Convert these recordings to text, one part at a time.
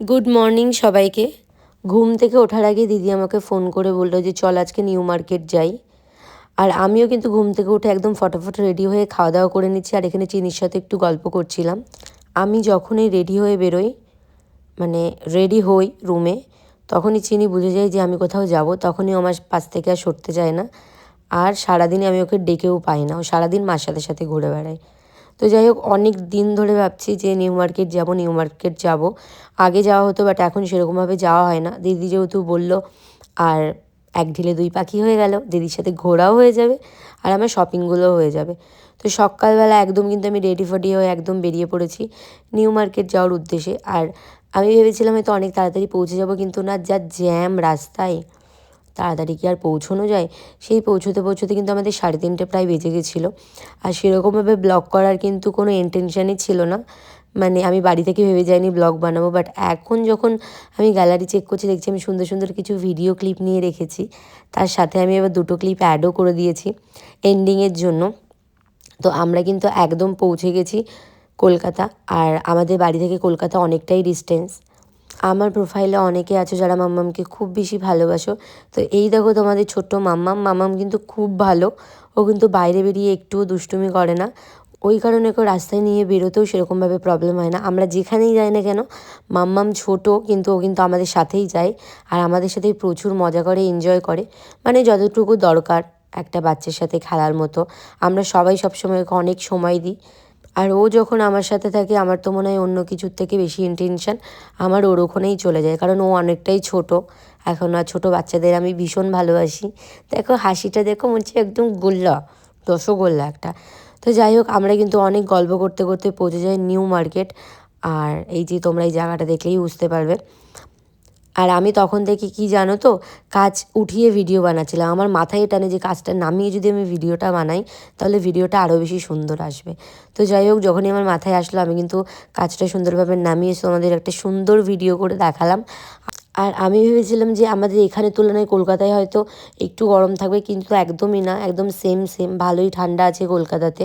Good morning সবাইকে। ঘুম থেকে ওঠার আগে দিদি আমাকে ফোন করে বললো যে চল আজকে নিউ মার্কেট যাই। আর আমিও কিন্তু ঘুম থেকে উঠে একদম ফটাফট রেডি হয়ে খাওয়া দাওয়া করে নিচ্ছি, আর এখানে চিনির সাথে একটু গল্প করছিলাম। আমি যখনই রেডি হয়ে বেরোই, মানে রেডি হই রুমে, তখনই চিনি বুঝে যায় যে আমি কোথাও যাব। তখনই আমার পাশ থেকে আর সরতে চায় না। আর সারাদিনে আমি ওকে ডেকেও পাই না, ও সারাদিন মার সাথে সাথে ঘুরে বেড়ায়। তো যাই হোক, অনেক দিন ধরে ভাবছি যে নিউ মার্কেট যাব, নিউ মার্কেট যাব। আগে যাওয়া হতো, বাট এখন সেরকমভাবে যাওয়া হয় না। দিদি যেহেতু বললো, আর এক ঢিলে দুই পাখি হয়ে গেল, দিদির সাথে ঘোরাও হয়ে যাবে আর আমার শপিংগুলোও হয়ে যাবে। তো সকালবেলা একদম কিন্তু আমি রেডি ফেডি হয়ে একদম বেরিয়ে পড়েছি নিউ মার্কেট যাওয়ার উদ্দেশ্যে। আর আমি ভেবেছিলাম হয়তো অনেক তাড়াতাড়ি পৌঁছে যাব, কিন্তু না, যা জ্যাম রাস্তায়, তাড়াতাড়ি কি আর পৌঁছানো যায়? সেই পৌঁছতে পৌঁছতে কিন্তু আমাদের 3:30 প্রায় বেজে গেছিলো। আর সেরকমভাবে ব্লগ করার কিন্তু কোনো ইন্টেনশানই ছিল না। মানে আমি বাড়ি থেকে ভেবে যাইনি ব্লগ বানাবো, বাট এখন যখন আমি গ্যালারি চেক করছি, দেখছি আমি সুন্দর সুন্দর কিছু ভিডিও ক্লিপ নিয়ে রেখেছি। তার সাথে আমি এবার 2টো ক্লিপ অ্যাডও করে দিয়েছি এন্ডিংয়ের জন্য। তো আমরা কিন্তু একদম পৌঁছে গেছি কলকাতা। আর আমাদের বাড়ি থেকে কলকাতা অনেকটাই ডিস্টেন্স। আমার প্রোফাইলে অনেকে আছো যারা মাম্মামকে খুব বেশি ভালোবাসো। তো এই দেখো তোমাদের ছোট্ট মাম্মাম। মাম্মাম কিন্তু খুব ভালো, ও কিন্তু বাইরে বেরিয়ে একটুও দুষ্টুমি করে না। ওই কারণে ওকে রাস্তায় নিয়ে বেরোতেও সেরকমভাবে প্রবলেম হয় না। আমরা যেখানেই যাই না কেন, মাম্মাম ছোটো কিন্তু ও কিন্তু আমাদের সাথেই যায়, আর আমাদের সাথেই প্রচুর মজা করে, এনজয় করে। মানে যতটুকু দরকার একটা বাচ্চার সাথে খেলার মতো, আমরা সবাই সবসময় ওকে অনেক সময় দিই। আর ও যখন আমার সাথে থাকে, আমার তো মনে হয় অন্য কিছুর থেকে বেশি ইন্টেনশন আমার ওর ওখানেই চলে যায়, কারণ ও অনেকটাই ছোট এখন। আর ছোটো বাচ্চাদের আমি ভীষণ ভালোবাসি। দেখো হাসিটা, দেখো মনে হচ্ছে একদম গোল্লা, রসগোল্লা একটা। তো যাই হোক, আমরা কিন্তু অনেক গল্প করতে করতে পৌঁছে যাই নিউ মার্কেট। আর এই যে তোমরা এই জায়গাটা দেখলেই বুঝতে পারবে। আর আমি তখন থেকে কি জানো তো, কাজ উঠিয়ে ভিডিও বানাচ্ছিলাম। আমার মাথায় টানে যে কাজটা নামিয়ে যদি আমি ভিডিওটা বানাই, তাহলে ভিডিওটা আরও বেশি সুন্দর আসবে। তো যাই হোক, যখনই আমার মাথায় আসলো, আমি কিন্তু কাজটা সুন্দরভাবে নামিয়ে তোমাদের একটা সুন্দর ভিডিও করে দেখালাম। আর আমি ভেবেছিলাম যে আমাদের এখানে তুলনায় কলকাতায় হয়তো একটু গরম থাকবে, কিন্তু একদমই না, একদম সেম সেম, ভালোই ঠান্ডা আছে কলকাতাতে।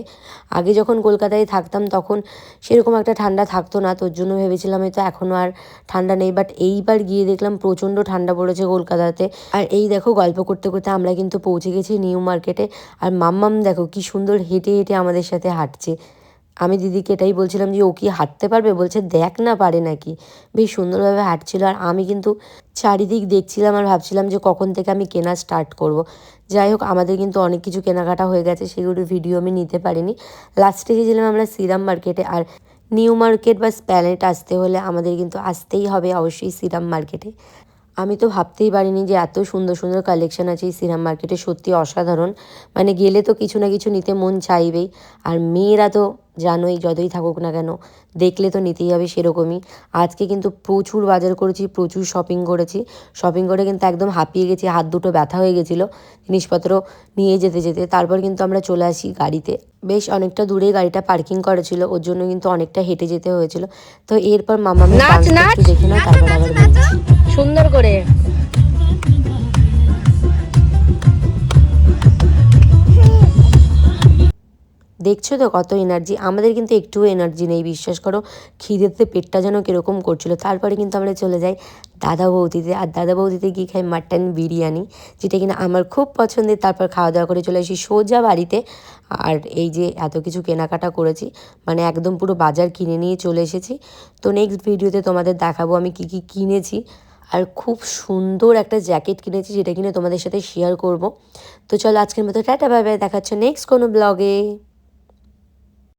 আগে যখন কলকাতায় থাকতাম তখন সেরকম একটা ঠান্ডা থাকতো না, তোর জন্য ভেবেছিলাম হয়তো এখনও আর ঠান্ডা নেই, বাট এইবার গিয়ে দেখলাম প্রচণ্ড ঠান্ডা পড়েছে কলকাতাতে। আর এই দেখো, গল্প করতে করতে আমরা কিন্তু পৌঁছে গেছি নিউ মার্কেটে। আর মাম্মাম দেখো কি সুন্দর হেঁটে হেঁটে আমাদের সাথে হাঁটছে। আমি দিদিকে এটাই বলছিলাম যে ও কি হাঁটতে পারবে, বলছে দেখ না পারে নাকি। বেশ সুন্দরভাবে হাঁটছিল। আর আমি কিন্তু চারিদিক দেখছিলাম আর ভাবছিলাম যে কখন থেকে আমি কেনা স্টার্ট করব। যাই হোক, আমাদের কিন্তু অনেক কিছু কেনাকাটা হয়ে গেছে, সেগুলোর ভিডিও আমি নিতে পারিনি। লাস্টে গিয়েছিলাম আমরা সিরাম মার্কেটে। আর নিউ মার্কেট বা স্প্ল্যানেড আসতে হলে আমাদের কিন্তু আসতেই হবে অবশ্যই সিরাম মার্কেটে। আমি তো ভাবতেই পারিনি যে এত সুন্দর সুন্দর কালেকশন আছে এই সিরাম মার্কেটে, সত্যি অসাধারণ। মানে গেলে তো কিছু না কিছু নিতে মন চাইবেই। আর মেয়েরা তো জানোই, যতই থাকুক না কেন, দেখলে তো নিতেই হবে, সেরকমই। আজকে কিন্তু প্রচুর বাজার করেছি, প্রচুর শপিং করেছি। শপিং করে কিন্তু একদম হাঁপিয়ে গেছি, হাত দুটো ব্যথা হয়ে গেছিলো জিনিসপত্র নিয়ে যেতে যেতে। তারপর কিন্তু আমরা চলে আসি গাড়িতে। বেশ অনেকটা দূরে গাড়িটা পার্কিং করা ছিল, ওর জন্য কিন্তু অনেকটা হেঁটে যেতে হয়েছিল। তো এরপর মামামের ডান্সটা একটু দেখে নাও, তারপর আবার বলছি সুন্দর করে। দেখছো তো কত এনার্জি, আমাদের কিন্তু একটুও এনার্জি নেই, বিশ্বাস করো। খিদেতে পেটটা যেন কীরকম করছিল। তারপরে কিন্তু আমরা চলে যাই দাদা বৌদিতে। আর দাদা বৌদিতে গিয়ে খাই মাটন বিরিয়ানি, যেটা কিনা আমার খুব পছন্দের। তারপর খাওয়া দাওয়া করে চলে আসি সোজা বাড়িতে। আর এই যে এত কিছু কেনাকাটা করেছি, মানে একদম পুরো বাজার কিনে নিয়ে চলে এসেছি। তো নেক্সট ভিডিওতে তোমাদের দেখাবো আমি কী কী কিনেছি। আর খুব সুন্দর একটা জ্যাকেট কিনেছি, যেটা কিনে তোমাদের সাথে শেয়ার করব। তো চলো আজকের মতো টাটা, বাই বাই, দেখাচ্ছে নেক্সট কোনো ব্লগে।